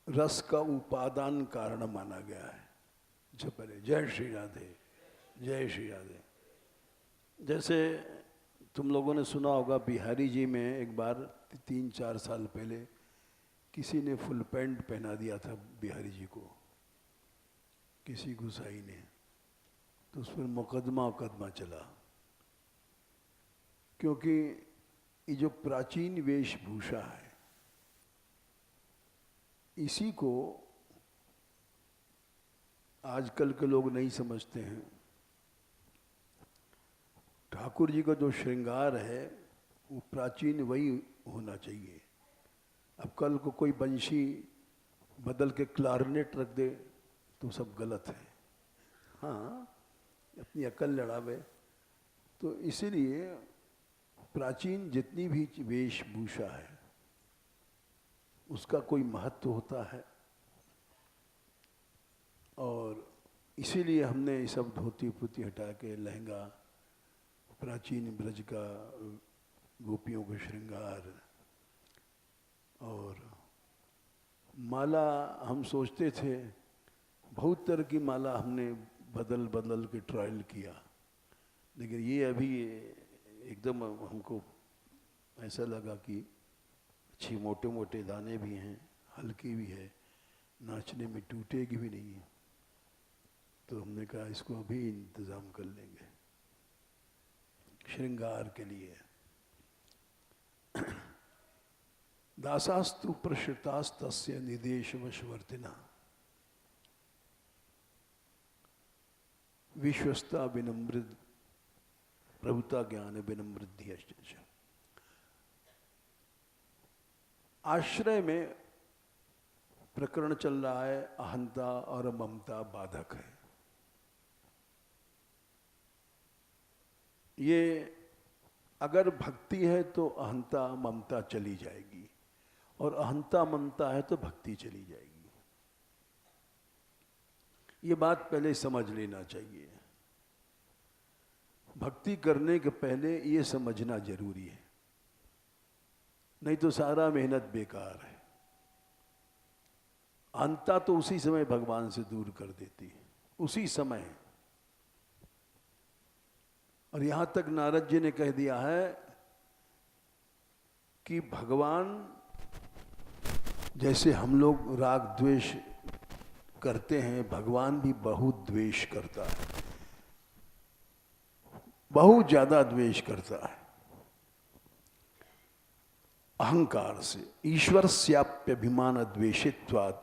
रस का उपादान कारण माना गया है। जो पहले जय श्री राधे, जय श्री राधे। जैसे तुम लोगों ने सुना होगा बिहारी जी में एक बार 3-4 साल पहले किसी ने फुल पैंट पहना दिया था बिहारी जी को, किसी गुसाई ने, तो उस पर मुकदमा चला, क्योंकि ये जो प्राचीन वेशभूषा है इसी को आजकल के लोग नहीं समझते हैं। ठाकुर जी का जो श्रृंगार है वो प्राचीन वही होना चाहिए। अब कल को कोई बंशी बदल के क्लारनेट रख दे तो सब गलत है। हाँ, अपनी अकल लड़ावे। तो इसीलिए प्राचीन जितनी भी वेशभूषा है उसका कोई महत्व होता है, और इसीलिए हमने ये सब धोती पुती हटा के लहंगा, प्राचीन ब्रज का गोपियों का श्रृंगार, और माला हम सोचते थे बहुत तरह की माला हमने बदल बदल के ट्रायल किया, लेकिन ये अभी एकदम हमको ऐसा लगा कि अच्छी मोटे मोटे दाने भी हैं, हल्की भी है, नाचने में टूटेगी भी नहीं, तो हमने कहा इसको अभी इंतज़ाम कर लेंगे श्रृंगार के लिए। दासास्तु प्रश्रितास्तस्य निदेशवशवर्तिना विश्वस्ता विनम्रित प्रभुता ज्ञान विनम्रिद्धि। आश्रय में प्रकरण चल रहा है, अहंता और ममता बाधक है। ये अगर भक्ति है तो अहंता ममता चली जाएगी, और अहंता ममता है तो भक्ति चली जाएगी। ये बात पहले समझ लेना चाहिए। भक्ति करने के पहले ये समझना जरूरी है, नहीं तो सारा मेहनत बेकार है। अहंता तो उसी समय भगवान से दूर कर देती है, उसी समय। और यहां तक नारद जी ने कह दिया है कि भगवान जैसे हम लोग राग द्वेष करते हैं, भगवान भी बहुत द्वेष करता है, बहुत ज्यादा द्वेष करता है। अहंकार से ईश्वर स्याप्यभिमान द्वेषित्वात्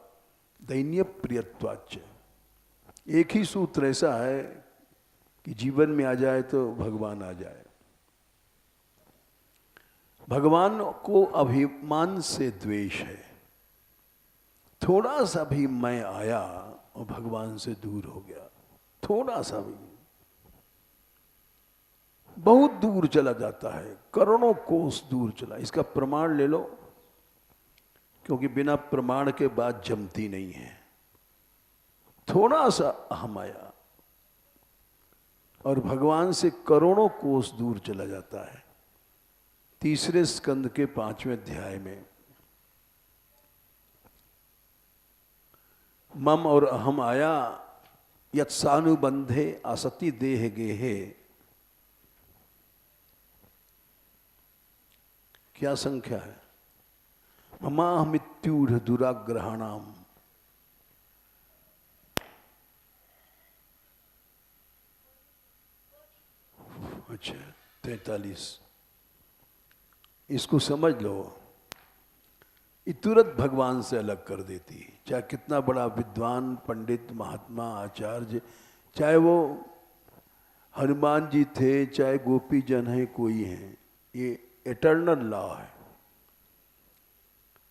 दैन्य प्रियत्वाच्च। एक ही सूत्र ऐसा है कि जीवन में आ जाए तो भगवान आ जाए। भगवान को अभिमान से द्वेष है, थोड़ा सा भी मैं आया और भगवान से दूर हो गया, थोड़ा सा भी, बहुत दूर चला जाता है, करोड़ों कोस दूर चला। इसका प्रमाण ले लो, क्योंकि बिना प्रमाण के बात जमती नहीं है। थोड़ा सा अहम आया और भगवान से करोड़ों कोस दूर चला जाता है। 3 स्कंद के 5वें अध्याय में मम और अहम आया यत्सानुबंधे असति देह गेहे। क्या संख्या है? ममाहमित्यूढ़ दुराग्रहाणाम। अच्छा, 43। इसको समझ लो, ये तुरंत भगवान से अलग कर देती है। चाहे कितना बड़ा विद्वान पंडित महात्मा आचार्य, चाहे वो हनुमान जी थे, चाहे गोपी जन है, कोई है, ये एटर्नल लॉ है।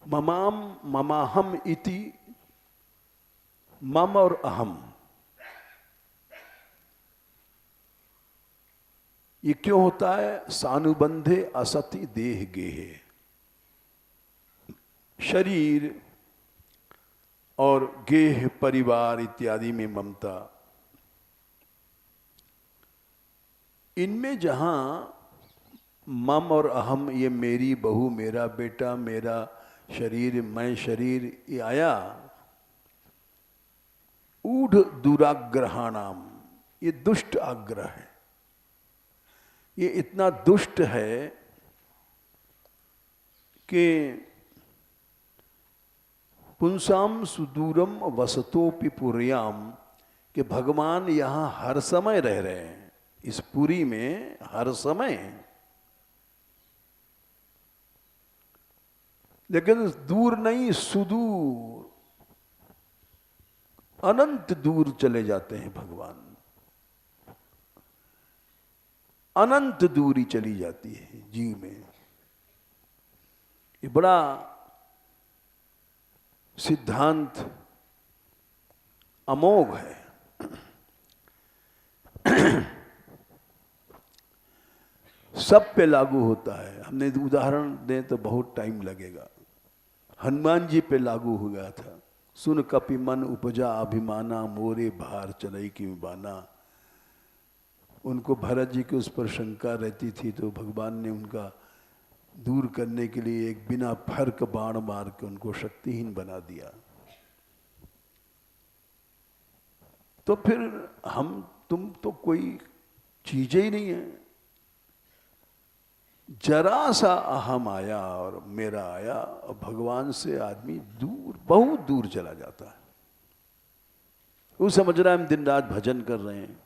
ममाम ममाहम इति, मम और अहम, ये क्यों होता है? सानुबंधे असति देह गेहे। शरीर और गेह परिवार इत्यादि में ममता, इनमें जहां मम और अहम, ये मेरी बहू, मेरा बेटा, मेरा शरीर मैं शरीर ये आया, ऊढ़ दुराग्रहाणाम, ये दुष्ट आग्रह है। ये इतना दुष्ट है कि पुंसाम सुदूरम वसतोपि पुर्याम, कि भगवान यहाँ हर समय रह रहे हैं, इस पुरी में हर समय, लेकिन दूर नहीं, सुदूर, अनंत दूर चले जाते हैं भगवान, अनंत दूरी चली जाती है जीव में। ये बड़ा सिद्धांत अमोघ है। सब पे लागू होता है। हमने उदाहरण दें तो बहुत टाइम लगेगा। हनुमान जी पे लागू हो गया था, सुन कपि मन उपजा अभिमाना, मोरे भार चलई की बाना। उनको भरत जी की उस पर शंका रहती थी, तो भगवान ने उनका दूर करने के लिए एक बिना फर्क बाण मार के उनको शक्तिहीन बना दिया। तो फिर हम तुम तो कोई चीज ही नहीं है। जरा सा अहम आया और मेरा आया, और भगवान से आदमी दूर, बहुत दूर चला जाता है। वो समझ रहा है हम दिन रात भजन कर रहे हैं,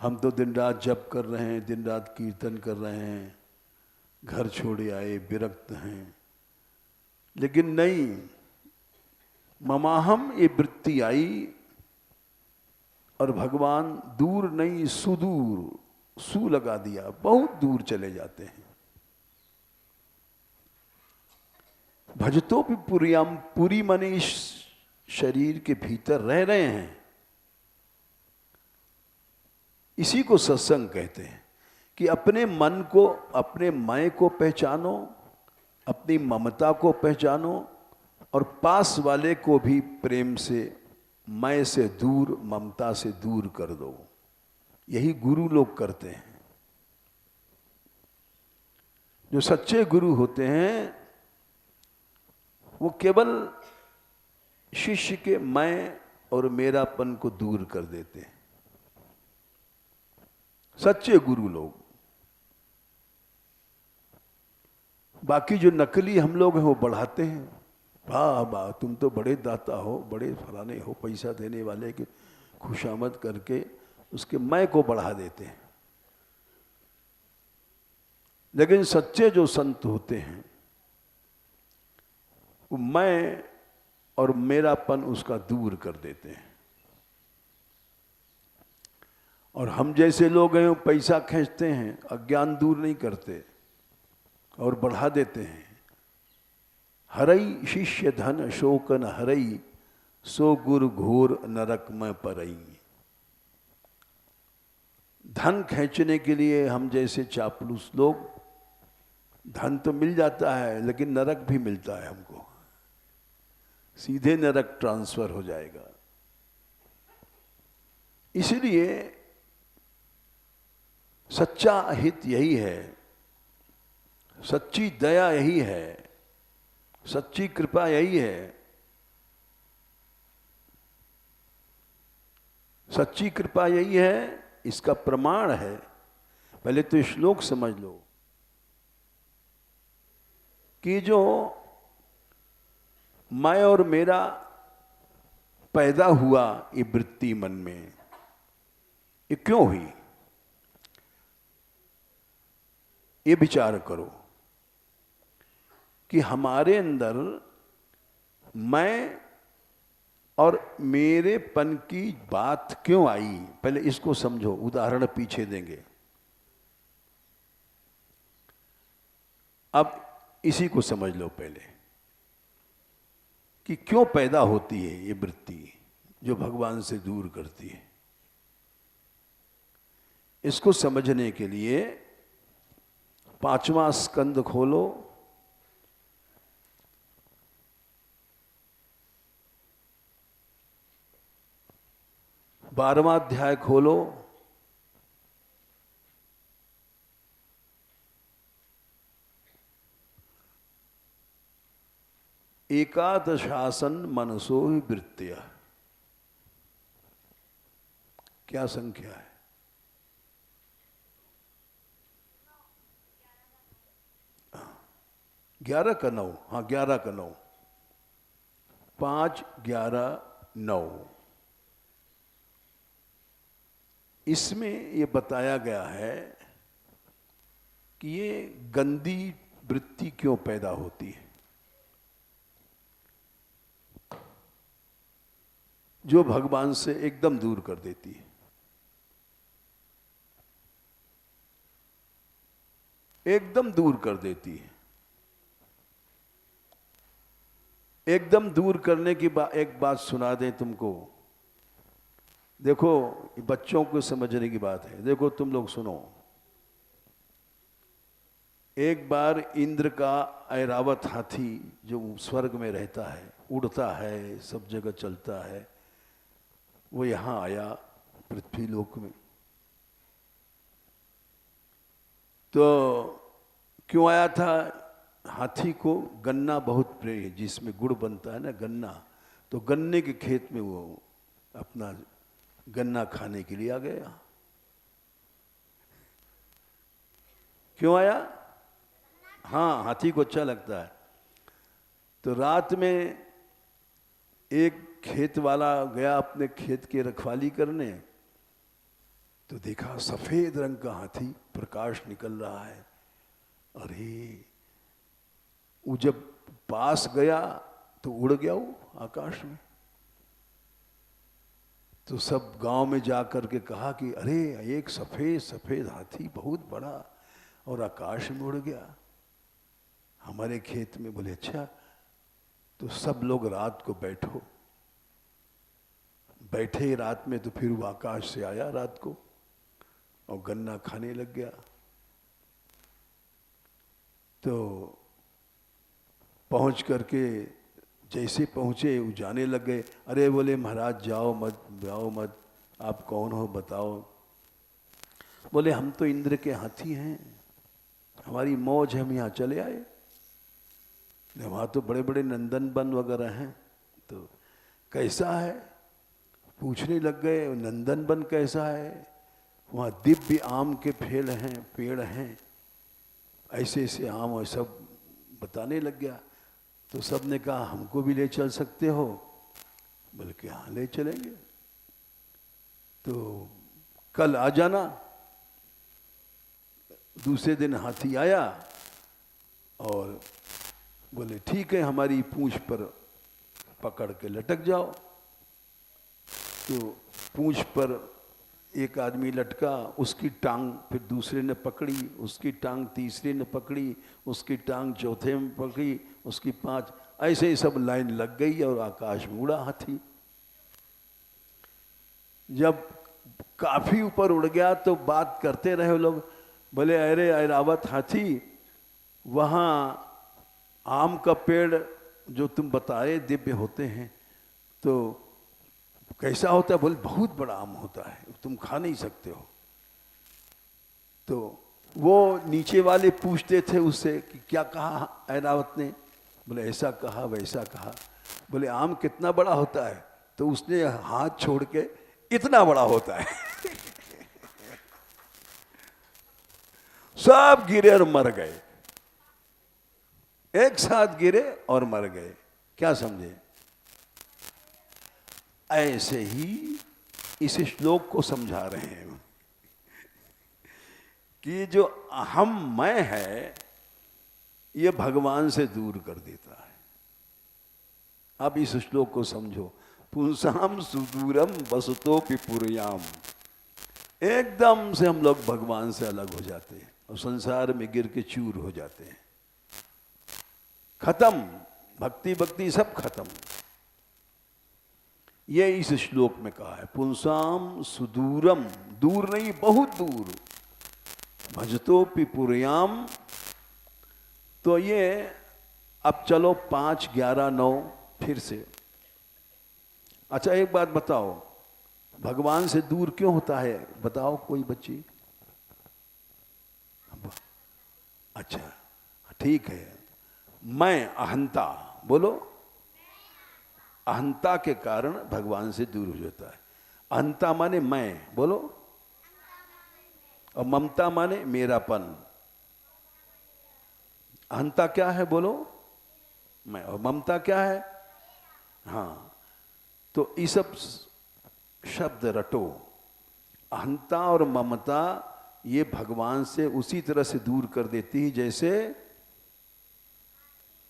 हम तो दिन रात जप कर रहे हैं, दिन रात कीर्तन कर रहे हैं, घर छोड़े आए, विरक्त हैं। लेकिन नहीं, ममाहम ये वृत्ति आई और भगवान दूर नहीं, सुदूर, सू लगा दिया, बहुत दूर चले जाते हैं। भजतो भी पुरियाम, पूरी मने इस शरीर के भीतर रह रहे हैं। इसी को सत्संग कहते हैं कि अपने मन को, अपने मैं को पहचानो, अपनी ममता को पहचानो, और पास वाले को भी प्रेम से, मैं से दूर, ममता से दूर कर दो। यही गुरु लोग करते हैं। जो सच्चे गुरु होते हैं वो केवल शिष्य के मैं और मेरापन को दूर कर देते हैं। सच्चे गुरु लोग। बाकी जो नकली हम लोग हैं वो बढ़ाते हैं। वाह वाह, तुम तो बड़े दाता हो, बड़े फलाने हो, पैसा देने वाले के खुशामद करके उसके मैं को बढ़ा देते हैं। लेकिन सच्चे जो संत होते हैं वो मैं और मेरापन उसका दूर कर देते हैं। और हम जैसे लोग हैं वो पैसा खींचते हैं, अज्ञान दूर नहीं करते और बढ़ा देते हैं। हरई शिष्य धन शोकन हरई, सो गुरु घोर नरक में परई। धन खींचने के लिए हम जैसे चापलूस लोग, धन तो मिल जाता है लेकिन नरक भी मिलता है हमको, सीधे नरक ट्रांसफर हो जाएगा। इसलिए सच्चा हित यही है, सच्ची दया यही है, सच्ची कृपा यही है। सच्ची कृपा यही है, इसका प्रमाण है। पहले तो श्लोक समझ लो कि जो मैं और मेरा पैदा हुआ ये वृत्ति मन में, ये क्यों हुई? ये विचार करो कि हमारे अंदर मैं और मेरेपन की बात क्यों आई। पहले इसको समझो, उदाहरण पीछे देंगे। अब इसी को समझ लो पहले कि क्यों पैदा होती है ये वृत्ति जो भगवान से दूर करती है। इसको समझने के लिए 5वां स्कंद खोलो, 12वां अध्याय खोलो, एकादशासन मनसो वृत्तिया, क्या संख्या है? 11 का 9, हाँ 11 का 9, 5, 11, 9। इसमें ये बताया गया है कि ये गंदी वृत्ति क्यों पैदा होती है, जो भगवान से एकदम दूर कर देती है। एकदम दूर कर देती है। एकदम दूर करने की एक बात सुना दें तुमको। देखो, बच्चों को समझने की बात है। देखो तुम लोग सुनो। एक बार इंद्र का ऐरावत हाथी जो स्वर्ग में रहता है, उड़ता है, सब जगह चलता है, वो यहां आया पृथ्वी लोक में। तो क्यों आया था? हाथी को गन्ना बहुत प्रिय है, जिसमें गुड़ बनता है ना, गन्ना। तो गन्ने के खेत में वो अपना गन्ना खाने के लिए आ गया। क्यों आया? हाँ, हाथी को अच्छा लगता है। तो रात में एक खेत वाला गया अपने खेत की रखवाली करने, तो देखा सफेद रंग का हाथी, प्रकाश निकल रहा है। अरे, वो जब पास गया तो उड़ गया वो आकाश में। तो सब गांव में जाकर के कहा कि अरे, एक सफेद सफेद हाथी बहुत बड़ा और आकाश में उड़ गया हमारे खेत में। बोले अच्छा। तो सब लोग रात को बैठे रात में। तो फिर वो आकाश से आया रात को और गन्ना खाने लग गया। तो पहुंच करके जैसे पहुंचे वो जाने लग गए। अरे बोले महाराज जाओ मत, आप कौन हो बताओ। बोले हम तो इंद्र के हाथी हैं, हमारी मौज है, हम यहाँ चले आए। वहाँ तो बड़े बड़े नंदन वन वगैरह हैं। तो कैसा है पूछने लग गए। नंदन वन कैसा है? वहाँ दिव्य आम के पेड़ हैं, ऐसे ऐसे आम और सब बताने लग गया। तो सब ने कहा हमको भी ले चल सकते हो? बल्कि हाँ ले चलेंगे। तो कल आ जाना। दूसरे दिन हाथी आया और बोले ठीक है, हमारी पूंछ पर पकड़ के लटक जाओ। तो पूंछ पर एक आदमी लटका, उसकी टांग फिर दूसरे ने पकड़ी, उसकी टांग तीसरे ने पकड़ी, उसकी टांग चौथे में पकड़ी, उसकी 5, ऐसे ही सब लाइन लग गई और आकाश में उड़ा हाथी। जब काफी ऊपर उड़ गया तो बात करते रहे लोग। बोले अरे ऐरावत हाथी, वहाँ आम का पेड़ जो तुम बताए दिव्य होते हैं, तो कैसा होता है? बोले बहुत बड़ा आम होता है, तुम खा नहीं सकते हो। तो वो नीचे वाले पूछते थे उससे कि क्या कहा ऐरावत ने? बोले ऐसा कहा वैसा कहा। बोले आम कितना बड़ा होता है? तो उसने हाथ छोड़ के इतना बड़ा होता है। सब गिरे और मर गए, एक साथ गिरे और मर गए। क्या समझे? ऐसे ही इस श्लोक को समझा रहे हैं कि जो अहम मैं है ये भगवान से दूर कर देता है। अब इस श्लोक को समझो। पुंसाम सुदूरम वसतो पिपुरयाम। एकदम से हम लोग भगवान से अलग हो जाते हैं और संसार में गिर के चूर हो जाते हैं। खत्म, भक्ति सब खत्म। ये इस श्लोक में कहा है। पुंसाम सुदूरम, दूर नहीं बहुत दूर, भजतो पिपुरयाम। तो ये अब चलो 5, 11, 9 फिर से। अच्छा एक बात बताओ, भगवान से दूर क्यों होता है? बताओ कोई बच्ची। अच्छा ठीक है, मैं अहंता, बोलो अहंता के कारण भगवान से दूर हो जाता है। अहंता माने मैं, बोलो, और ममता माने मेरापन। अहंता क्या है, बोलो, मैं, और ममता क्या है, हाँ। तो ये सब शब्द रटो। अहंता और ममता ये भगवान से उसी तरह से दूर कर देती है जैसे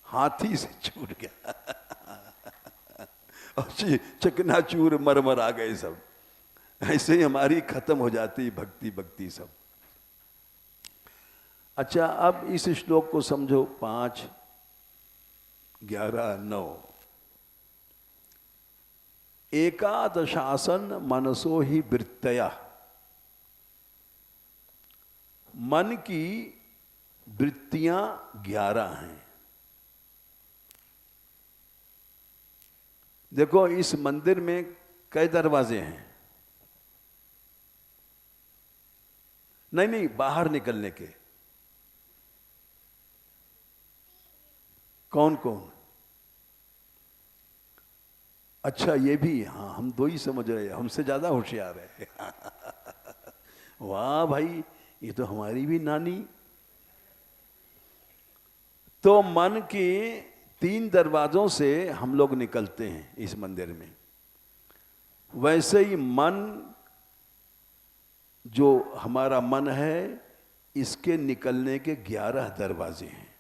हाथी से छूट गया और चकनाचूर मरमर आ गए सब। ऐसे ही हमारी खत्म हो जाती भक्ति भक्ति सब। अच्छा, अब इस श्लोक को समझो। 5, 11, 9। एकादशासन मनसो ही वृत्तया। मन की वृत्तियां 11 हैं। देखो, इस मंदिर में कई दरवाजे हैं। नहीं, बाहर निकलने के। कौन कौन? अच्छा, ये भी, हाँ, हम 2 ही समझ रहे हैं, हमसे ज्यादा होशियार है वाह भाई, ये तो हमारी भी नानी। तो मन के 3 दरवाजों से हम लोग निकलते हैं इस मंदिर में। वैसे ही मन, जो हमारा मन है, इसके निकलने के 11 दरवाजे हैं।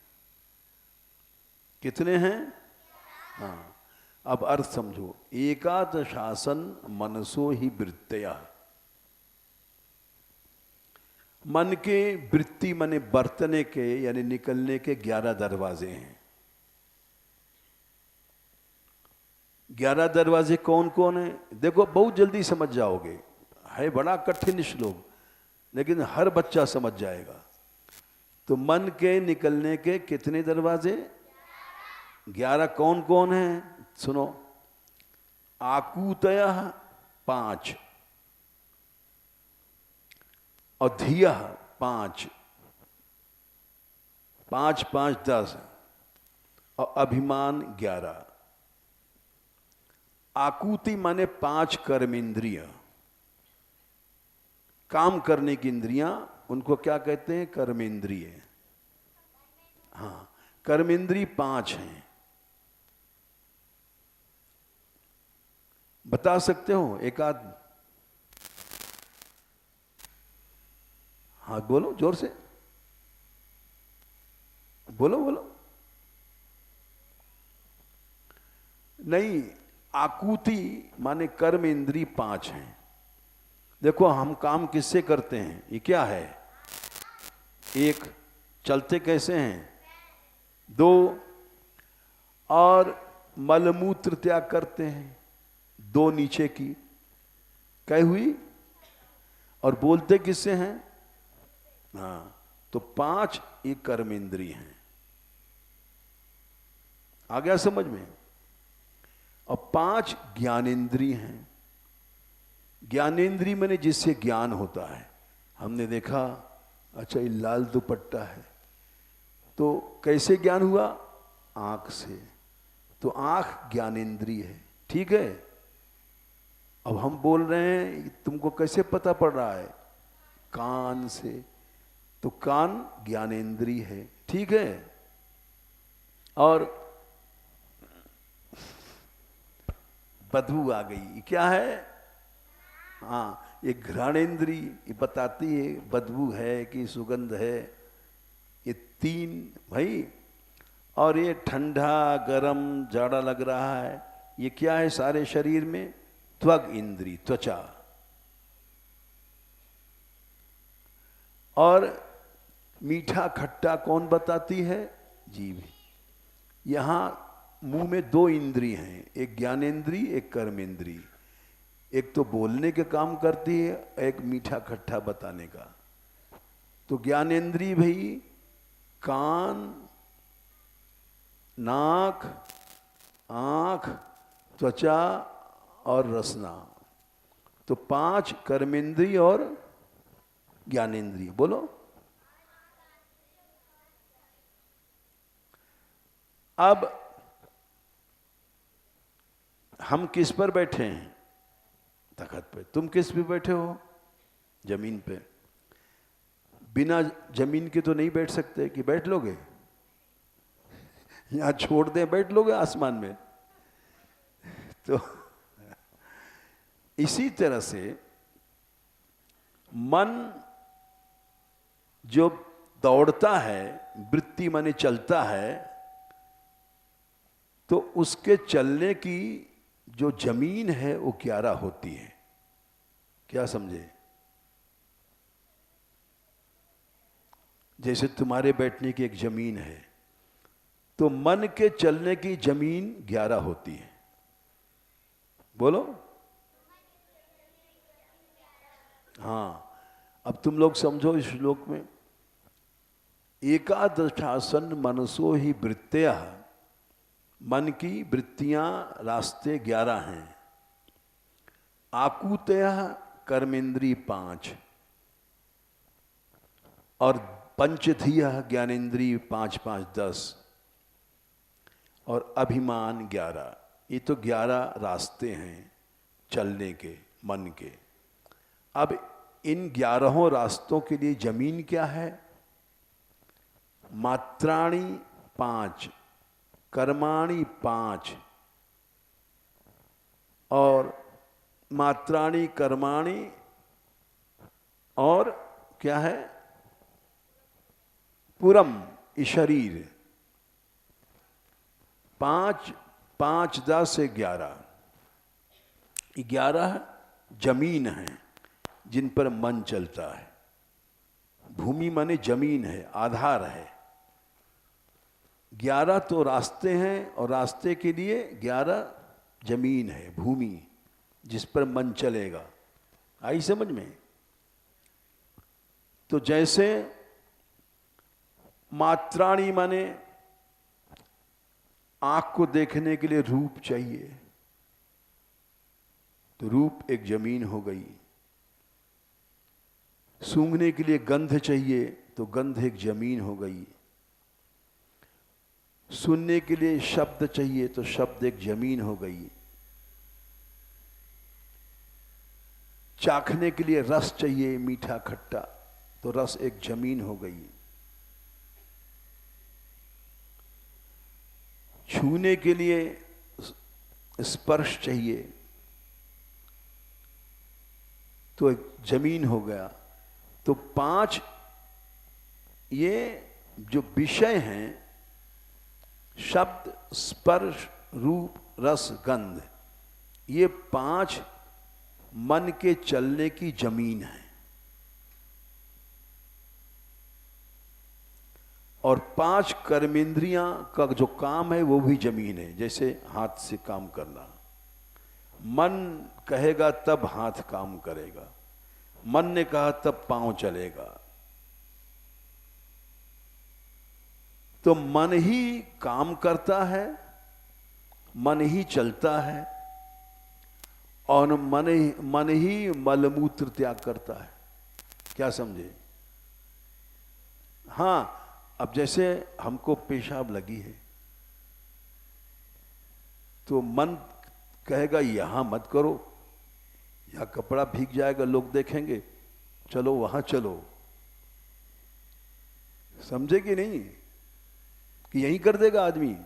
कितने हैं? हाँ, अब अर्थ समझो। एकादशासन मनसो ही वृत्तया। मन के वृत्ति माने बरतने के यानी निकलने के 11 दरवाजे हैं। 11 दरवाजे कौन कौन है? देखो, बहुत जल्दी समझ जाओगे। है बड़ा कठिन श्लोक, लेकिन हर बच्चा समझ जाएगा। तो मन के निकलने के कितने दरवाजे? 11। कौन कौन है? सुनो। आकूतयः 5, और धियः 5, 5, 5, 10, और अभिमान 11। आकुति माने 5 कर्मेंद्रिय, काम करने की इंद्रियां, उनको क्या कहते हैं? कर्मेंद्रिय। हाँ, कर्मेंद्रिय 5 हैं। बता सकते हो एक आध? हाँ, बोलो जोर से, बोलो बोलो। नहीं, आकुति माने कर्म इंद्री 5 हैं। देखो, हम काम किससे करते हैं? ये क्या है? 1, चलते कैसे हैं? 2, और मलमूत्र त्याग करते हैं, 2 नीचे की, क्या हुई? और बोलते किससे हैं? हाँ, तो 5 ये कर्म इंद्रिय हैं। आ गया समझ में? और 5 ज्ञानेंद्रिय हैं। ज्ञानेंद्रिय मैंने जिससे ज्ञान होता है। हमने देखा, अच्छा ये लाल दुपट्टा है, तो कैसे ज्ञान हुआ? आंख से। तो आंख ज्ञानेंद्रिय है, ठीक है। अब हम बोल रहे हैं, तुमको कैसे पता पड़ रहा है? कान से। तो कान ज्ञानेंद्रिय है, ठीक है। और बदबू आ गई, क्या है? हाँ, ये घ्राणेंद्रिय ये बताती है बदबू है कि सुगंध है। ये 3 भाई। और ये ठंडा गरम जाड़ा लग रहा है, ये क्या है सारे शरीर में? त्वग इंद्री, त्वचा। और मीठा खट्टा कौन बताती है? जीभ। यहां मुंह में 2 इंद्री हैं, एक ज्ञानेंद्री, एक कर्मेंद्री। एक तो बोलने के काम करती है, एक मीठा खट्टा बताने का। तो ज्ञानेंद्री भाई कान, नाक, आंख, त्वचा और रसना। तो 5 कर्मेंद्रिय और ज्ञानेंद्रिय। बोलो। अब हम किस पर बैठे हैं? तखत पे। तुम किस पे बैठे हो? जमीन पे। बिना जमीन के तो नहीं बैठ सकते, कि बैठ लोगे? यहां छोड़ दें, बैठ लोगे आसमान में? तो इसी तरह से मन जो दौड़ता है, वृत्ति माने चलता है, तो उसके चलने की जो जमीन है वो 11 होती है। क्या समझे? जैसे तुम्हारे बैठने की एक जमीन है, तो मन के चलने की जमीन 11 होती है। बोलो। हाँ, अब तुम लोग समझो इस श्लोक में, एकादशासन मनसो ही वृत्तिया, मन की वृत्तियां रास्ते 11 हैं। आकुतया कर्मेंद्री 5 और पंचधिया ज्ञानेन्द्रीय 5 5 10 और अभिमान 11। ये तो 11 रास्ते हैं चलने के, मन के। अब इन 11 रास्तों के लिए जमीन क्या है? मात्राणी 5, कर्माणि 5 और मात्राणी कर्माणि और क्या है? पुरम, शरीर। 5 5 10 से 11, 11 जमीन है जिन पर मन चलता है। भूमि माने जमीन है, आधार है। 11 तो रास्ते हैं और रास्ते के लिए 11 जमीन है, भूमि, जिस पर मन चलेगा। आई समझ में? तो जैसे मात्राणी माने आंख को देखने के लिए रूप चाहिए, तो रूप एक जमीन हो गई। सूंघने के लिए गंध चाहिए, तो गंध एक जमीन हो गई। सुनने के लिए शब्द चाहिए, तो शब्द एक जमीन हो गई। चाखने के लिए रस चाहिए, मीठा खट्टा, तो रस एक जमीन हो गई। छूने के लिए स्पर्श चाहिए, तो एक जमीन हो गया। तो 5 ये जो विषय हैं, शब्द, स्पर्श, रूप, रस, गंध, ये 5 मन के चलने की जमीन है। और 5 कर्मेंद्रियां का जो काम है वो भी जमीन है। जैसे हाथ से काम करना, मन कहेगा तब हाथ काम करेगा, मन ने कहा तब पांव चलेगा। तो मन ही काम करता है, मन ही चलता है, और मन ही मलमूत्र त्याग करता है। क्या समझे? हाँ, अब जैसे हमको पेशाब लगी है, तो मन कहेगा यहां मत करो, यहां कपड़ा भीग जाएगा, लोग देखेंगे, चलो वहां चलो। समझे कि नहीं? कि यही कर देगा आदमी?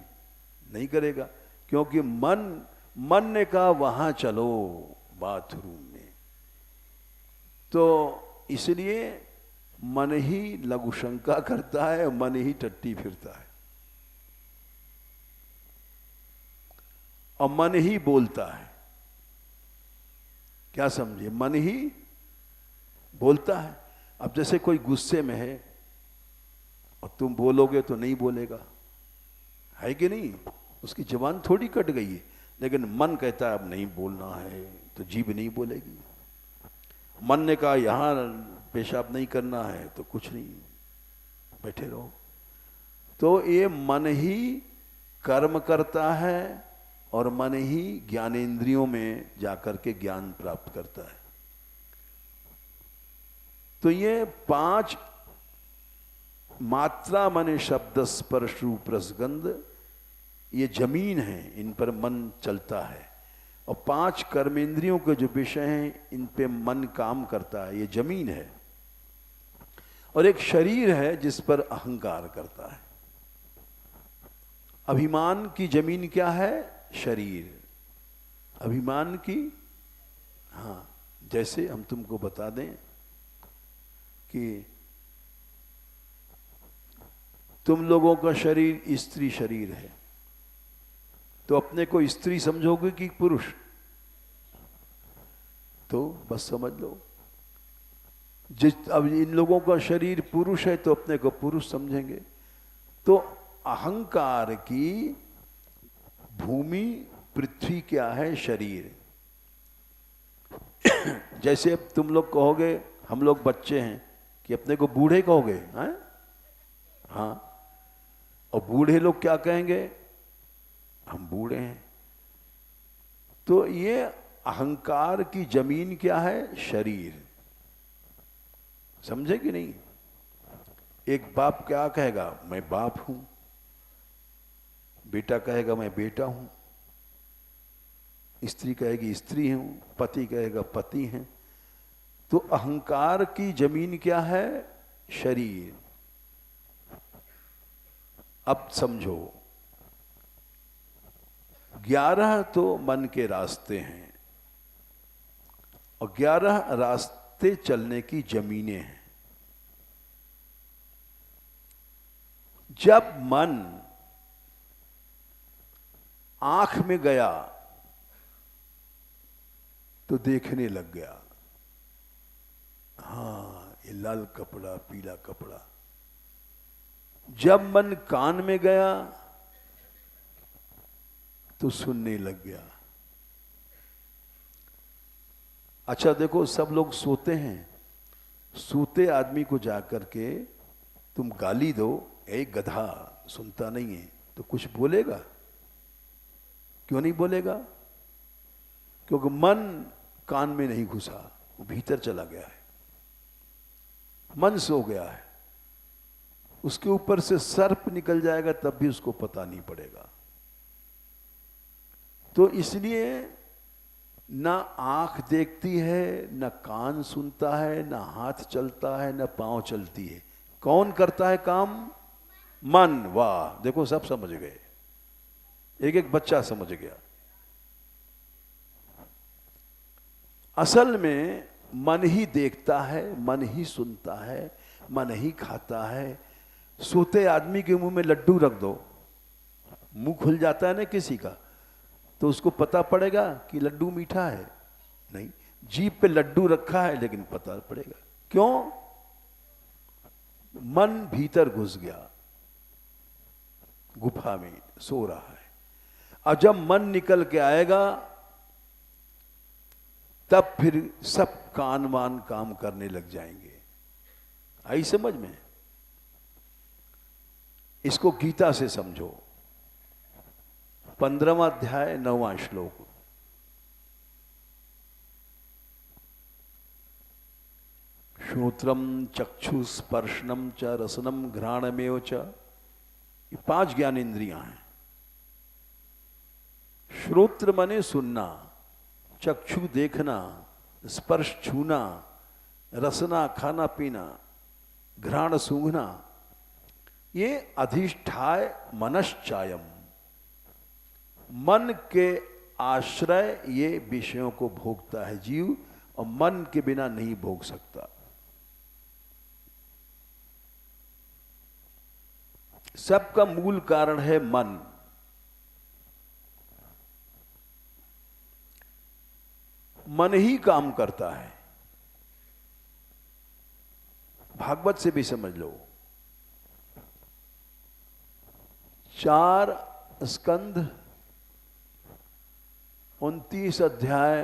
नहीं करेगा, क्योंकि मन ने कहा वहां चलो, बाथरूम में। तो इसलिए मन ही लघु शंका करता है, मन ही टट्टी फिरता है, और मन ही बोलता है। क्या समझे? मन ही बोलता है। अब जैसे कोई गुस्से में है और तुम बोलोगे तो नहीं बोलेगा, है कि नहीं? उसकी जुबान थोड़ी कट गई है, लेकिन मन कहता है अब नहीं बोलना है, तो जीभ नहीं बोलेगी। मन ने कहा यहां पेशाब नहीं करना है, तो कुछ नहीं, बैठे रहो। तो ये मन ही कर्म करता है और मन ही ज्ञानेंद्रियों में जाकर के ज्ञान प्राप्त करता है। तो ये 5 मात्रा माने शब्द, स्पर्श, रूप, रस, गंध, ये जमीन है, इन पर मन चलता है। और 5 कर्मेंद्रियों के जो विषय हैं इन पे मन काम करता है, ये जमीन है। और एक शरीर है जिस पर अहंकार करता है। अभिमान की जमीन क्या है? शरीर। अभिमान की, हाँ, जैसे हम तुमको बता दें कि तुम लोगों का शरीर स्त्री शरीर है, तो अपने को स्त्री समझोगे कि पुरुष? तो बस समझ लो। अब इन लोगों का शरीर पुरुष है तो अपने को पुरुष समझेंगे। तो अहंकार की भूमि पृथ्वी क्या है? शरीर। जैसे अब तुम लोग कहोगे, हम लोग बच्चे हैं, कि अपने को बूढ़े कहोगे, हैं? हाँ, और बूढ़े लोग क्या कहेंगे? हम बूढ़े हैं। तो ये अहंकार की जमीन क्या है? शरीर। समझे कि नहीं? एक बाप क्या कहेगा? मैं बाप हूं। बेटा कहेगा मैं बेटा हूं। स्त्री कहेगी स्त्री हूं। पति कहेगा पति हैं। तो अहंकार की जमीन क्या है? शरीर। अब समझो, 11 तो मन के रास्ते हैं और 11 रास्ते चलने की जमीनें हैं। जब मन आंख में गया तो देखने लग गया, हाँ ये लाल कपड़ा, पीला कपड़ा। जब मन कान में गया तो सुनने लग गया। अच्छा देखो, सब लोग सोते हैं, सोते आदमी को जाकर के तुम गाली दो, ए गधा, सुनता नहीं है, तो कुछ बोलेगा? क्यों नहीं बोलेगा? क्योंकि मन कान में नहीं घुसा, वो भीतर चला गया है। मन सो गया है। उसके ऊपर से सर्प निकल जाएगा तब भी उसको पता नहीं पड़ेगा। तो इसलिए ना आंख देखती है, ना कान सुनता है, ना हाथ चलता है, ना पांव चलती है। कौन करता है काम? मन। वाह, देखो सब समझ गए, एक एक बच्चा समझ गया। असल में मन ही देखता है, मन ही सुनता है, मन ही खाता है। सोते आदमी के मुंह में लड्डू रख दो, मुंह खुल जाता है ना किसी का, तो उसको पता पड़ेगा कि लड्डू मीठा है? नहीं। जीभ पे लड्डू रखा है लेकिन पता पड़ेगा। क्यों? मन भीतर घुस गया, गुफा में सो रहा है। और जब मन निकल के आएगा तब फिर सब कान वान काम करने लग जाएंगे। आई समझ में? इसको गीता से समझो। 15वां अध्याय 9वां श्लोक। श्रोत्रम चक्षु स्पर्शनम च रसनम घ्राणमेव च, ये 5 ज्ञानेंद्रियां हैं। श्रोत्र माने सुनना, चक्षु देखना, स्पर्श छूना, रसना खाना पीना, घ्राण सूंघना, ये अधिष्ठाय मनश्चायम, मन के आश्रय ये विषयों को भोगता है जीव, और मन के बिना नहीं भोग सकता। सबका मूल कारण है मन। मन ही काम करता है। भागवत से भी समझ लो, 4 स्कंध 29 अध्याय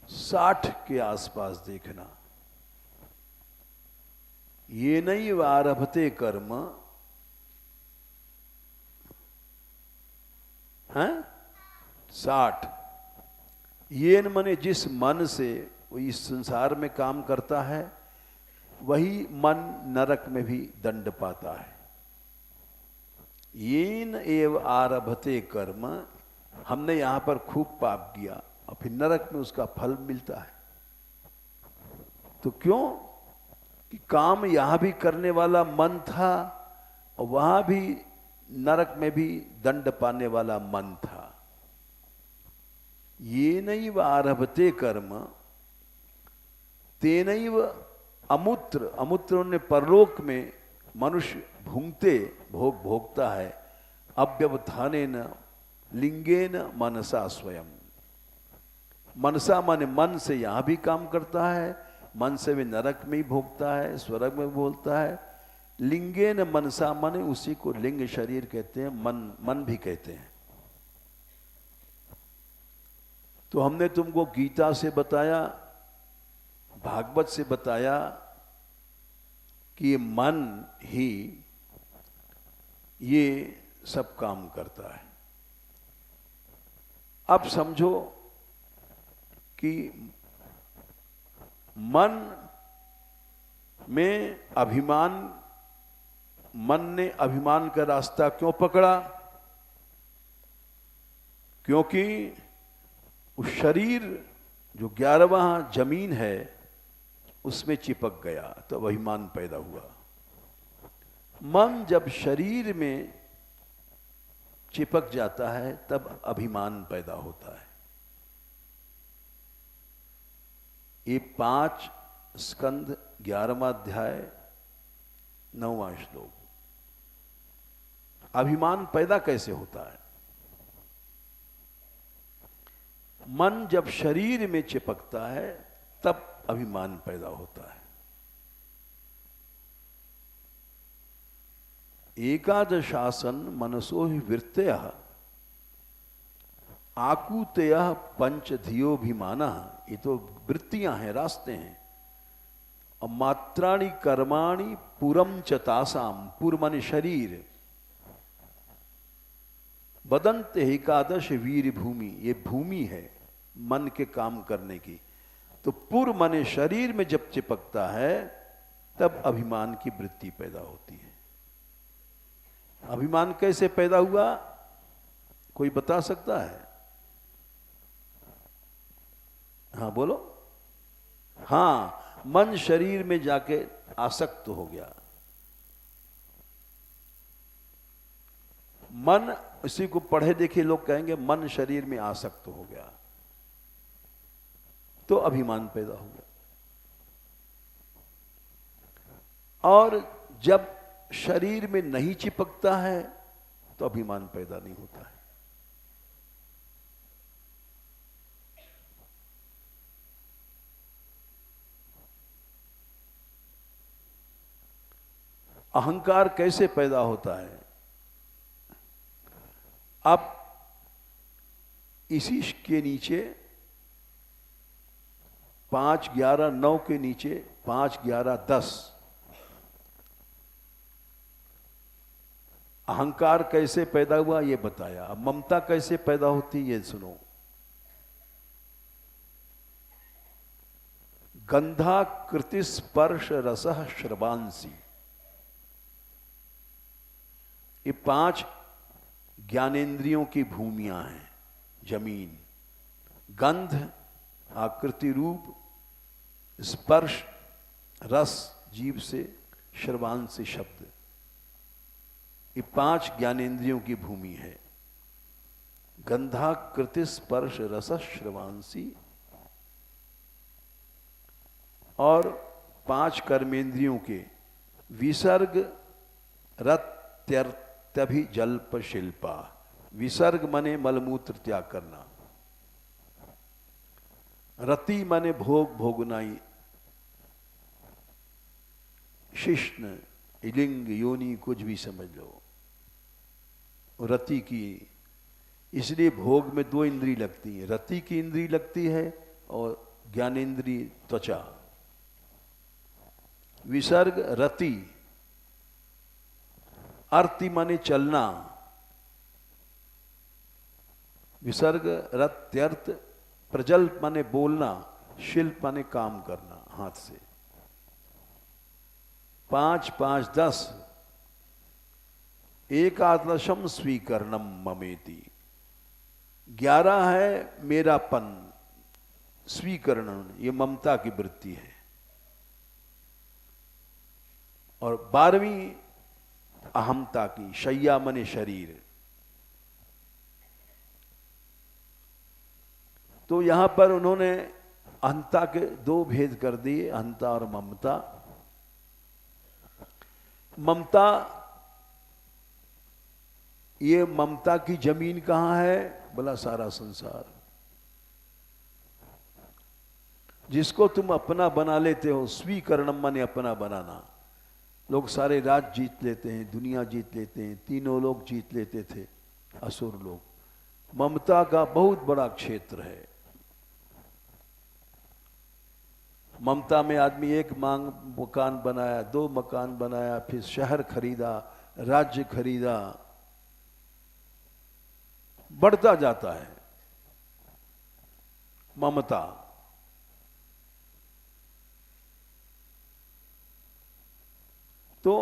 60 के आसपास देखना। ये नहीं आरभते कर्म, हैं? 60। ये मने जिस मन से वो इस संसार में काम करता है, वही मन नरक में भी दंड पाता है। येन एव आरभते कर्म हमने यहां पर खूब पाप किया और फिर नरक में उसका फल मिलता है। तो क्यों कि काम यहां भी करने वाला मन था और वहां भी नरक में भी दंड पाने वाला मन था। ये नैव आरभते कर्म तेनैव अमूत्र, अमूत्र ने परलोक में मनुष्य भूंगते भोगता है अव्यवधानेन लिंगेन मनसा स्वयं। मनसा माने मन से यहां भी काम करता है, मन से भी नरक में ही भोगता है, स्वर्ग में बोलता है। लिंगेन मनसा माने उसी को लिंग शरीर कहते हैं, मन भी कहते हैं। तो हमने तुमको गीता से बताया, भागवत से बताया कि ये मन ही ये सब काम करता है। अब समझो कि मन में अभिमान, मन ने अभिमान का रास्ता क्यों पकड़ा? क्योंकि उस शरीर जो 11वां जमीन है उसमें चिपक गया, तो अभिमान पैदा हुआ। मन जब शरीर में चिपक जाता है तब अभिमान पैदा होता है। ये 5 स्कंद 11वां अध्याय 9वां श्लोक। अभिमान पैदा कैसे होता है? मन जब शरीर में चिपकता है तब अभिमान पैदा होता है। एकादशासन मनसो ही वृत्तयः आकुतयः पंचधियोभिमानः। ये तो वृत्तियां हैं, रास्ते हैं। और मात्राणि कर्माणि पुरम च तासाम, पुर माने शरीर, बदंत एकादश वीर भूमि, ये भूमि है मन के काम करने की। तो पुर माने शरीर में जब चिपकता है तब अभिमान की वृत्ति पैदा होती है। अभिमान कैसे पैदा हुआ, कोई बता सकता है? हाँ बोलो। हाँ, मन शरीर में जाके आसक्त हो गया। मन, इसी को पढ़े देखे लोग कहेंगे मन शरीर में आसक्त हो गया, तो अभिमान पैदा हो गया। और जब शरीर में नहीं चिपकता है तो अभिमान पैदा नहीं होता है। अहंकार कैसे पैदा होता है? अब इसी के नीचे 5, 11, 9 के नीचे 5, 11, 10 अहंकार कैसे पैदा हुआ ये बताया। अब ममता कैसे पैदा होती ये सुनो। गंधा कृति स्पर्श रसः श्रवांसी, ये 5 ज्ञानेंद्रियों की भूमियां हैं, जमीन। गंध आकृति रूप, स्पर्श रस जीभ से, श्रवान से शब्द, ये 5 ज्ञानेंद्रियों की भूमि है। गंधाकृति स्पर्श रस श्रवांसी, और 5 कर्मेंद्रियों के विसर्ग रत्यर्थभि जल्प शिल्पा। विसर्ग माने मलमूत्र त्याग करना, रति माने भोग भोगनाई, शिष्ण लिंग योनि कुछ भी समझ लो, रति की। इसलिए भोग में 2 इंद्री लगती है, रति की इंद्री लगती है और ज्ञानेन्द्री त्वचा। विसर्ग रति, अर्ति माने चलना, विसर्ग रत्यर्थ, प्रजल्प माने बोलना, शिल्प माने काम करना हाथ से। 5, 5, 10 एकादशम स्वीकरणम ममेति। 11 है मेरापन, स्वीकरण, ये ममता की वृत्ति है। और 12वीं अहमता की, शय्या मने शरीर। तो यहां पर उन्होंने अहंता के दो भेद कर दिए, अहंता और ममता। ममता, ये ममता की जमीन कहां है? बोला सारा संसार। जिसको तुम अपना बना लेते हो, स्वीकरणम माने अपना बनाना। लोग सारे राज जीत लेते हैं, दुनिया जीत लेते हैं, तीनों लोग जीत लेते थे असुर लोग। ममता का बहुत बड़ा क्षेत्र है। ममता में आदमी एक मकान बनाया, 2 मकान बनाया, फिर शहर खरीदा, राज्य खरीदा, बढ़ता जाता है ममता। तो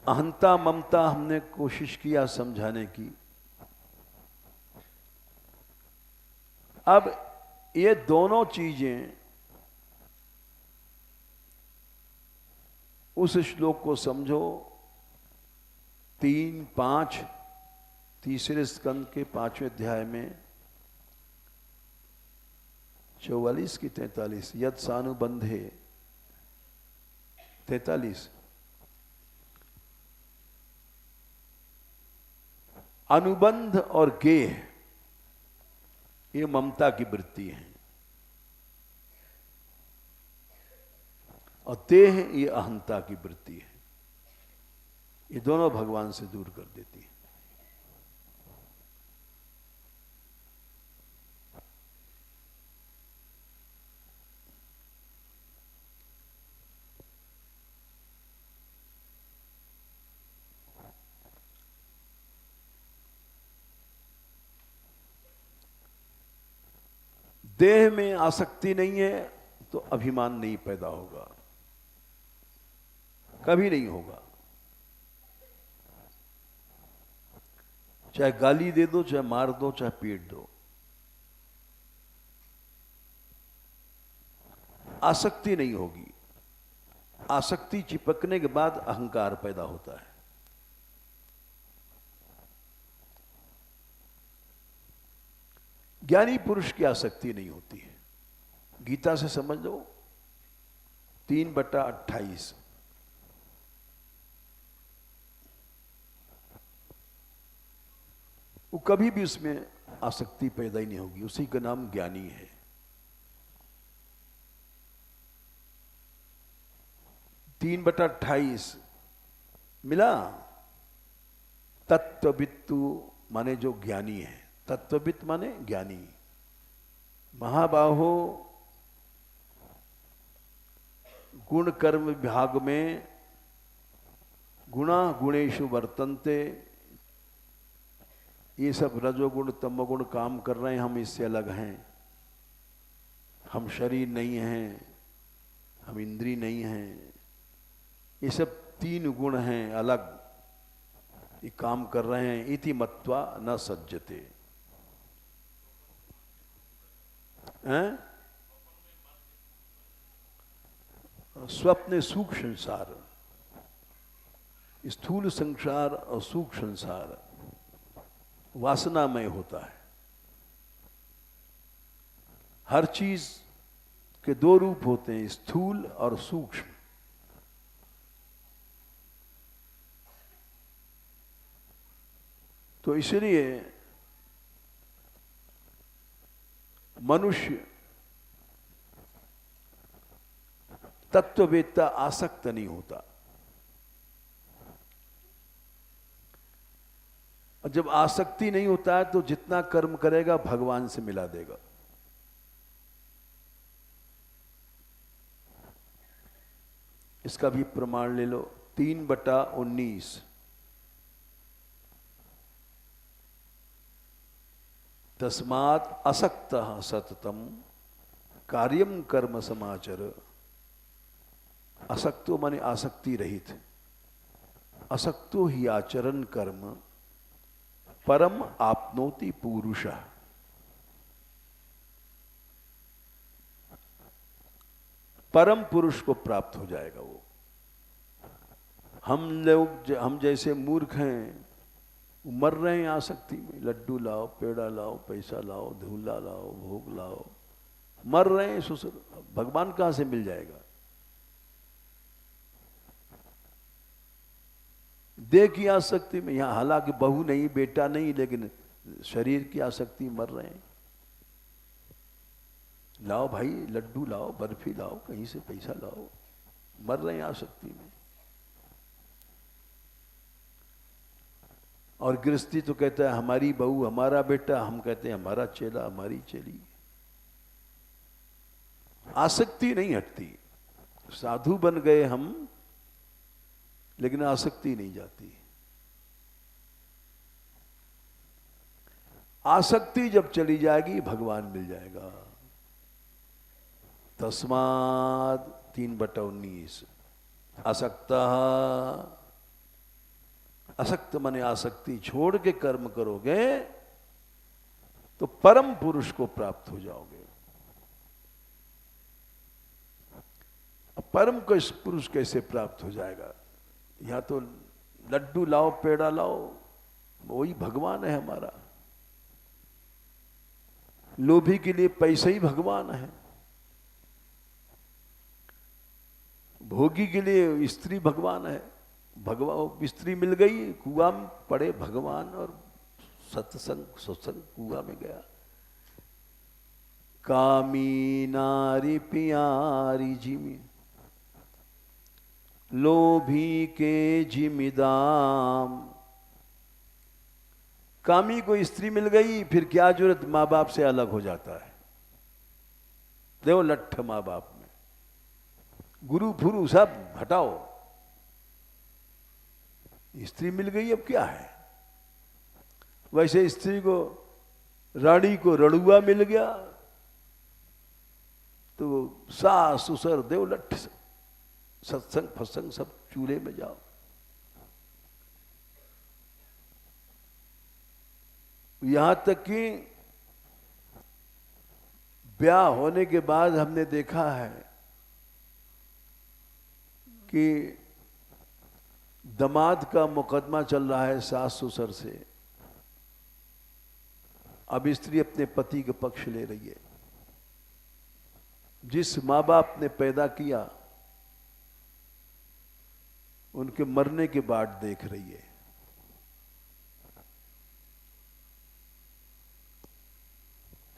अहंता ममता हमने कोशिश किया समझाने की। अब ये दोनों चीजें उस श्लोक को समझो, 3, 5, तीसरे स्कंद के 5वें अध्याय में 44 की 43, यद सानुबंधे 43, अनुबंध और गेह ये ममता की वृत्ति है, और देह ये अहंता की वृत्ति है। ये दोनों भगवान से दूर कर देती है। देह में आसक्ति नहीं है तो अभिमान नहीं पैदा होगा, कभी नहीं होगा। चाहे गाली दे दो, चाहे मार दो, चाहे पीट दो, आसक्ति नहीं होगी। आसक्ति चिपकने के बाद अहंकार पैदा होता है। ज्ञानी पुरुष की आसक्ति नहीं होती है। गीता से समझ लो, 3/28, वो कभी भी उसमें आसक्ति पैदा ही नहीं होगी। उसी का नाम ज्ञानी है। 3/28 मिला। तत्ववित्तु माने जो ज्ञानी है, तत्ववित्त माने ज्ञानी। महाबाहो, गुण कर्म विभाग में गुणा गुणेषु वर्तन्ते। ये सब रजोगुण तमोगुण काम कर रहे हैं, हम इससे अलग हैं। हम शरीर नहीं हैं, हम इंद्री नहीं हैं। ये सब 3 गुण हैं अलग, ये काम कर रहे हैं। इति मत्वा न सज्जते। स्वप्न सूक्ष्म संसार, स्थूल संसार और सूक्ष्म संसार वासनामय होता है। हर चीज के 2 रूप होते हैं, स्थूल और सूक्ष्म। तो इसलिए मनुष्य तत्ववेत्ता आसक्त नहीं होता। और जब आसक्ति नहीं होता है तो जितना कर्म करेगा भगवान से मिला देगा। इसका भी प्रमाण ले लो, 3/19, तस्मात् असक्तः सततम कार्यम कर्म समाचर। असक्तो माने आसक्ति रहित, असक्तो ही आचरण कर्म परम आपनोति पुरुषः। परम पुरुष को प्राप्त हो जाएगा वो। हम जैसे मूर्ख हैं, मर रहे हैं आसक्ति में। लड्डू लाओ, पेड़ा लाओ, पैसा लाओ, धूला लाओ, भोग लाओ, मर रहे हैं ससुर। भगवान कहां से मिल जाएगा? देह की आसक्ति में, यहां हालांकि बहू नहीं, बेटा नहीं, लेकिन शरीर की आसक्ति, मर रहे हैं। लाओ भाई, लड्डू लाओ, बर्फी लाओ, कहीं से पैसा लाओ, मर रहे हैं आसक्ति में। और गृहस्थी तो कहता है हमारी बहू, हमारा बेटा, हम कहते हैं हमारा चेला, हमारी चेली। आसक्ति नहीं हटती। साधु बन गए हम, लेकिन आसक्ति नहीं जाती। आसक्ति जब चली जाएगी, भगवान मिल जाएगा। तस्मात् 3/19 आसक्तः। असक्त मने आसक्ति छोड़ के कर्म करोगे तो परम पुरुष को प्राप्त हो जाओगे। अब परम पुरुष कैसे प्राप्त हो जाएगा? यहां तो लड्डू लाओ, पेड़ा लाओ, वही भगवान है हमारा। लोभी के लिए पैसा ही भगवान है, भोगी के लिए स्त्री भगवान है। भगवान स्त्री मिल गई, कुआं में पड़े भगवान, और सत्संग कुआं में गया। कामी नारी प्यारी जिमी, लोभी के जिमिदाम। कामी को स्त्री मिल गई, फिर क्या जरूरत माँ बाप से अलग हो जाता है। देखो लट्ठ माँ बाप में, गुरु फुरु सब हटाओ, स्त्री मिल गई, अब क्या है। वैसे स्त्री को, रानी को रड़ुआ मिल गया तो सास ससुर देव लट्ठ, सत्संग फत्संग सब चूल्हे में जाओ। यहां तक कि ब्याह होने के बाद हमने देखा है कि दमाद का मुकदमा चल रहा है सास ससुर से। अब स्त्री अपने पति के पक्ष ले रही है। जिस माँ बाप ने पैदा किया, उनके मरने के बाद देख रही है।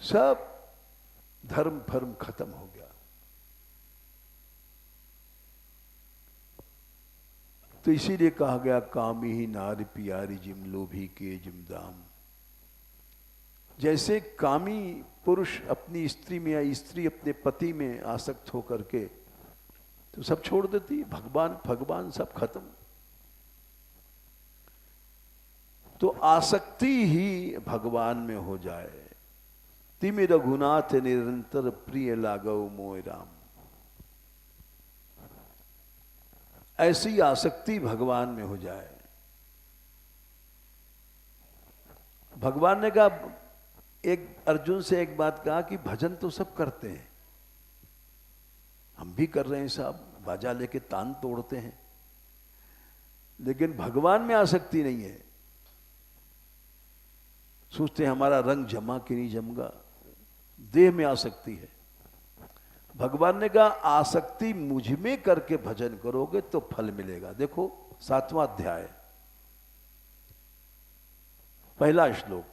सब धर्म फर्म खत्म हो गया। तो इसीलिए कहा गया कामी ही नारी प्यारी जिम, लोभी के जिम दाम। जैसे कामी पुरुष अपनी स्त्री में या स्त्री अपने पति में आसक्त होकर के तो सब छोड़ देती, भगवान सब खत्म। तो आसक्ति ही भगवान में हो जाए। तिमि रघुनाथ निरंतर प्रिय लागव मोय राम। ऐसी आसक्ति भगवान में हो जाए। भगवान ने कहा, एक अर्जुन से एक बात कहा कि भजन तो सब करते हैं, हम भी कर रहे हैं साहब, बाजा लेके तान तोड़ते हैं, लेकिन भगवान में आसक्ति नहीं है। सोचते हैं हमारा रंग जमा कि नहीं जमगा, देह में आसक्ति है। भगवान ने कहा आसक्ति मुझ में करके भजन करोगे तो फल मिलेगा। देखो 7वां अध्याय, पहला श्लोक।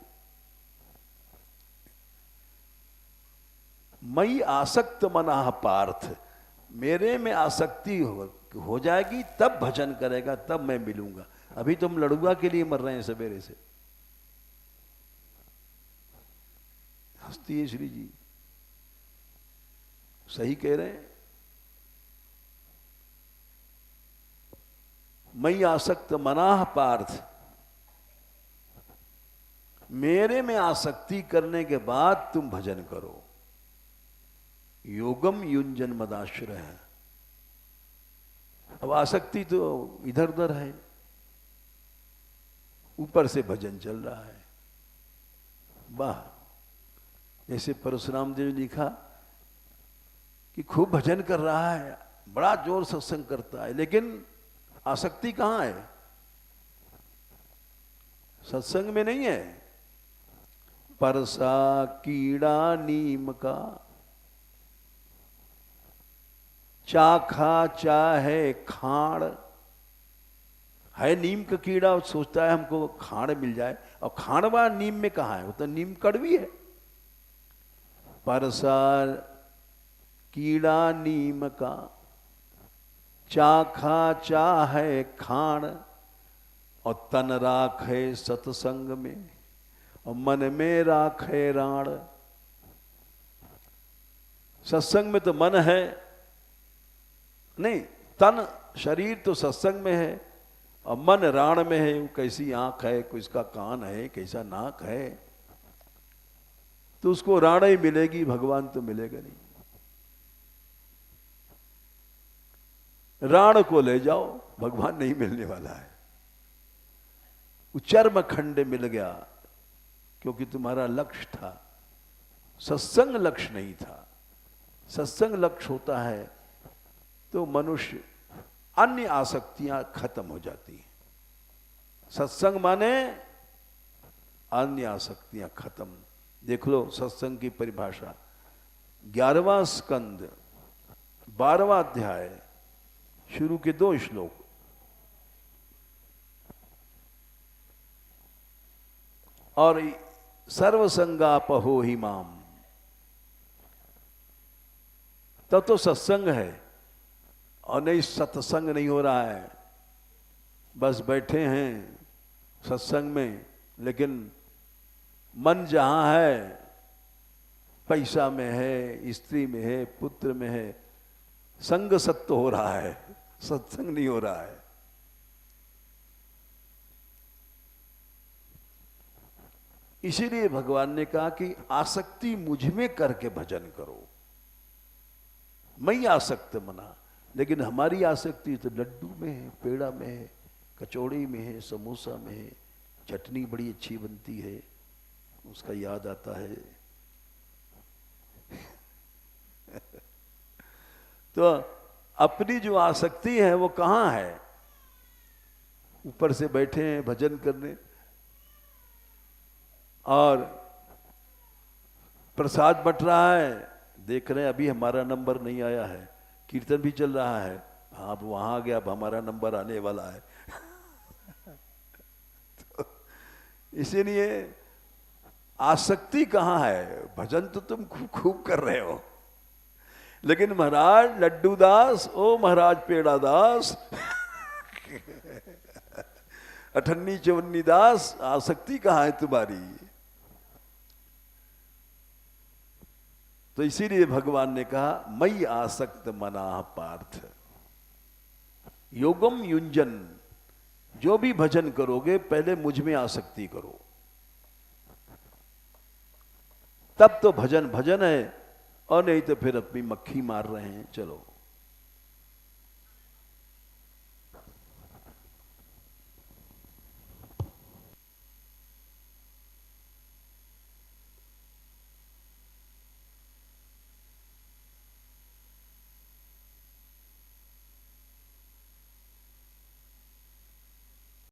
मई आसक्त मनाह पार्थ, मेरे में आसक्ति हो जाएगी तब भजन करेगा, तब मैं मिलूंगा। अभी तुम लड़ुआ के लिए मर रहे हैं सवेरे से। हंसती है श्री जी, सही कह रहे हैं। मई आसक्त मनाह पार्थ, मेरे में आसक्ति करने के बाद तुम भजन करो। योगम युंजन मदाश्रय है। अब आसक्ति तो इधर उधर है, ऊपर से भजन चल रहा है। वाह, जैसे परशुराम देव ने लिखा कि खूब भजन कर रहा है, बड़ा जोर सत्संग करता है, लेकिन आसक्ति कहां है? सत्संग में नहीं है। परसा कीड़ा नीम का, चाखा चाहे खाड़। है नीम का कीड़ा, सोचता है हमको खाड़ मिल जाए, और खाड़वा नीम में कहाँ है? वो तो नीम कड़वी है। परसा कीड़ा नीम का, चाखा चाहे खाड़, और तन राखे सत्संग में, और मन में राखे राण। सत्संग में तो मन है नहीं, तन शरीर तो सत्संग में है, और मन राण में है। वो कैसी आंख है, किसका कान है, कैसा नाक है, तो उसको राण ही मिलेगी, भगवान तो मिलेगा नहीं। राण को ले जाओ, भगवान नहीं मिलने वाला है। वो चर्म खंड मिल गया, क्योंकि तुम्हारा लक्ष्य था, सत्संग लक्ष्य नहीं था। सत्संग लक्ष्य होता है तो मनुष्य अन्य आसक्तियां खत्म हो जाती हैं। सत्संग माने अन्य आसक्तियां खत्म। देख लो सत्संग की परिभाषा, 11वां स्कंद 12वां अध्याय, शुरू के 2 श्लोक। और सर्वसंगापहो ही माम, तब तो सत्संग है। और नहीं, सत्संग नहीं हो रहा है, बस बैठे हैं सत्संग में, लेकिन मन जहां है, पैसा में है, स्त्री में है, पुत्र में है, संग सत्य हो रहा है, सत्संग नहीं हो रहा है। इसीलिए भगवान ने कहा कि आसक्ति मुझ में करके भजन करो। मैं ही आसक्त मना, लेकिन हमारी आसक्ति तो लड्डू में है, पेड़ा में है, कचौड़ी में है, समोसा में है, चटनी बड़ी अच्छी बनती है, उसका याद आता है। तो अपनी जो आसक्ति है वो कहाँ है? ऊपर से बैठे हैं भजन करने, और प्रसाद बट रहा है, देख रहे हैं अभी हमारा नंबर नहीं आया है, कीर्तन भी चल रहा है, हाँ अब वहां आ गया, अब हमारा नंबर आने वाला है। तो इसीलिए आसक्ति कहाँ है? भजन तो तुम खूब खूब कर रहे हो, लेकिन महाराज लड्डू दास, ओ महाराज पेड़ा दास, अठन्नी चवन्नी दास, आसक्ति कहाँ है तुम्हारी? तो इसीलिए भगवान ने कहा, मई आसक्त मना पार्थ योगम युंजन। जो भी भजन करोगे पहले मुझ में आसक्ति करो, तब तो भजन भजन है, और नहीं तो फिर अपनी मक्खी मार रहे हैं। चलो।